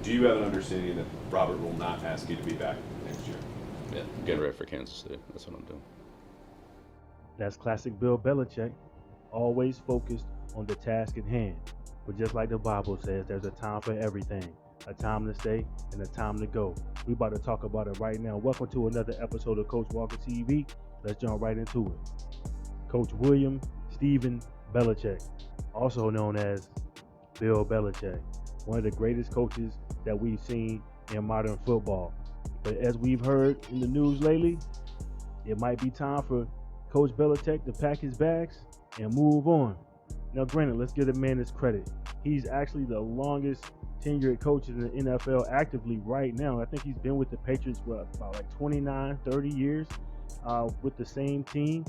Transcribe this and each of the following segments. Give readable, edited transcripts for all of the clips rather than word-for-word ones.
Do you have an understanding that Robert will not ask you to be back next year? Yeah, getting ready for Kansas City. That's what I'm doing. That's classic Bill Belichick, always focused on the task at hand. But just like the Bible says, there's a time for everything, a time to stay and a time to go. We about to talk about it right now. Welcome to another episode of Coach Walker TV. Let's jump right into it. Coach William Stephen Belichick, also known as Bill Belichick, one of the greatest coaches that we've seen in modern football. But as we've heard in the news lately, it might be time for Coach Belichick to pack his bags and move on. Now, granted, let's give the man his credit. He's actually the longest tenured coach in the NFL actively right now. I think he's been with the Patriots for about like 29, 30 years with the same team.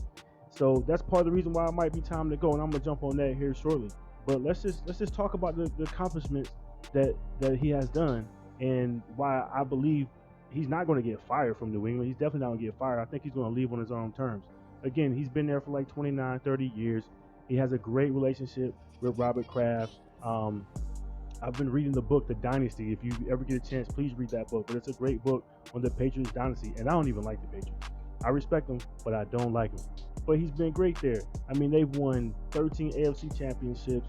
So that's part of the reason why it might be time to go, and I'm gonna jump on that here shortly. But let's just talk about the accomplishments that he has done and why I believe he's not going to get fired from New England. He's definitely not going to get fired. I think he's going to leave on his own terms. Again, he's been there for like 29, 30 years. He has a great relationship with Robert Kraft. I've been reading the book, The Dynasty. If you ever get a chance, please read that book. But it's a great book on the Patriots dynasty. And I don't even like the Patriots. I respect them, but I don't like them. But he's been great there. I mean, they've won 13 AFC championships,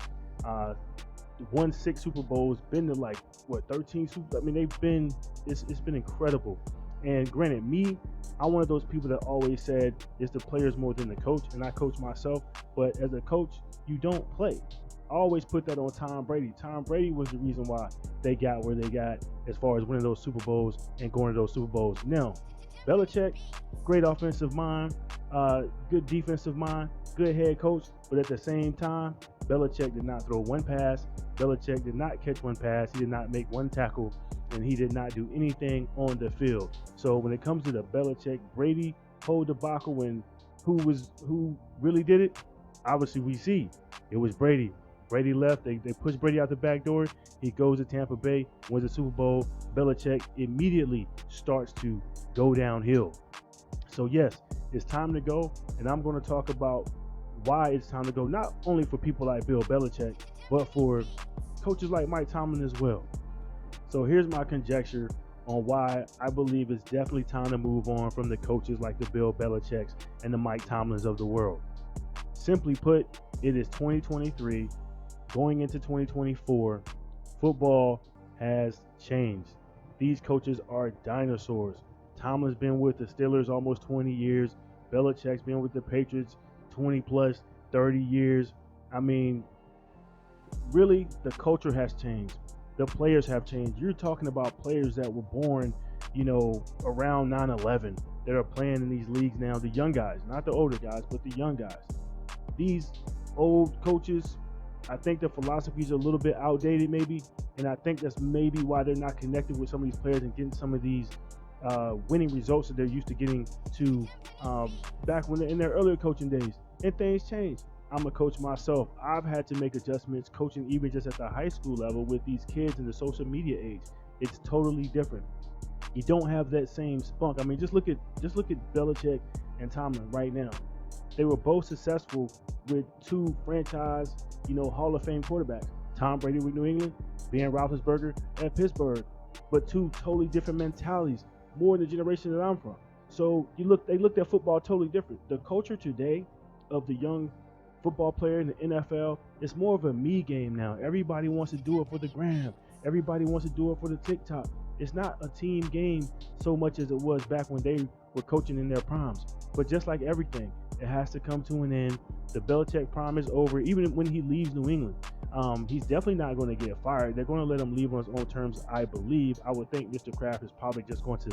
won 6 Super Bowls, been to like, 13 Super. I mean, it's been incredible. And granted, I'm one of those people that always said it's the players more than the coach, and I coach myself. But as a coach, you don't play. I always put that on Tom Brady. Tom Brady was the reason why they got where they got as far as winning those Super Bowls and going to those Super Bowls. Now, Belichick, great offensive mind, good defensive mind, good head coach, but at the same time, Belichick did not throw one pass. Belichick did not catch one pass. He did not make one tackle, and he did not do anything on the field. So when it comes to the Belichick Brady whole debacle and who really did it, obviously we see it was Brady. Brady left. They pushed Brady out the back door. He goes to Tampa Bay, wins the Super Bowl. Belichick immediately starts to go downhill. So yes, it's time to go, and I'm going to talk about why it's time to go, not only for people like Bill Belichick, but for coaches like Mike Tomlin as well. So here's my conjecture on why I believe it's definitely time to move on from the coaches like the Bill Belichicks and the Mike Tomlins of the world. Simply put, it is 2023, going into 2024. Football has changed. These coaches are dinosaurs. Tomlin's been with the Steelers almost 20 years. Belichick's been with the Patriots 20 plus 30 years. I mean, really, the culture has changed. The players have changed. You're talking about players that were born, around 9/11 that are playing in these leagues now. The young guys, not the older guys, but the young guys. These old coaches, I think the philosophy is a little bit outdated, maybe, and I think that's maybe why they're not connected with some of these players and getting some of these winning results that they're used to getting to back when in their earlier coaching days. And things change. I'm a coach myself. I've had to make adjustments coaching even just at the high school level with these kids in the social media age. It's totally different. You don't have that same spunk. I mean, just look at Belichick and Tomlin right now. They were both successful with 2 franchise, Hall of Fame quarterbacks. Tom Brady with New England, Ben Roethlisberger at Pittsburgh, but 2 totally different mentalities, more in the generation that I'm from. So they looked at football totally different. The culture today of the young football player in the NFL, it's more of a me game now. Everybody wants to do it for the gram. Everybody wants to do it for the TikTok. It's not a team game so much as it was back when they were coaching in their primes. But just like everything, it has to come to an end. The Belichick prime is over. Even when he leaves New England, he's definitely not going to get fired. They're going to let him leave on his own terms, I believe. I would think Mr. Kraft is probably just going to,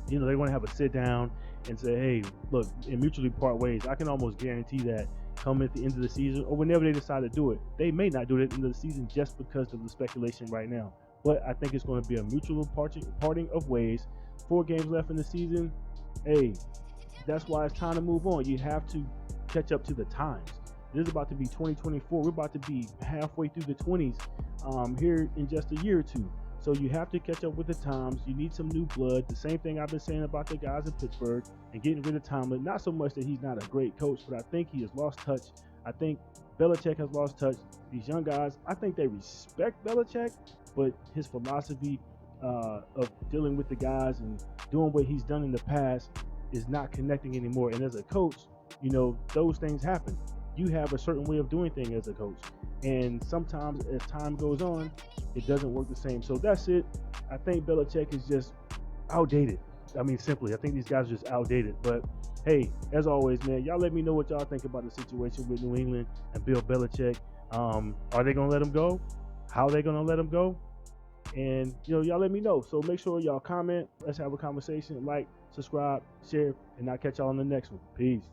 they're going to have a sit down and say, hey, look, and mutually part ways. I can almost guarantee that come at the end of the season or whenever they decide to do it, they may not do it at the end of the season just because of the speculation right now. But I think it's going to be a mutual parting of ways. 4 games left in the season. Hey, that's why it's time to move on. You have to catch up to the times. This is about to be 2024. We're about to be halfway through the 20s here in just a year or two. So you have to catch up with the times. You need some new blood. The same thing I've been saying about the guys in Pittsburgh and getting rid of Tomlin. Not so much that he's not a great coach, but I think he has lost touch I think Belichick has lost touch. These young guys, I think they respect Belichick, but his philosophy of dealing with the guys and doing what he's done in the past is not connecting anymore. And as a coach, those things happen. You have a certain way of doing things as a coach. And sometimes as time goes on, it doesn't work the same. So that's it. I think Belichick is just outdated. I mean, simply, I think these guys are just outdated. But hey, as always, man, y'all let me know what y'all think about the situation with New England and Bill Belichick. Are they gonna let him go? How are they gonna let him go? And y'all let me know. So make sure y'all comment. Let's have a conversation. Like, subscribe, share, and I'll catch y'all on the next one. Peace.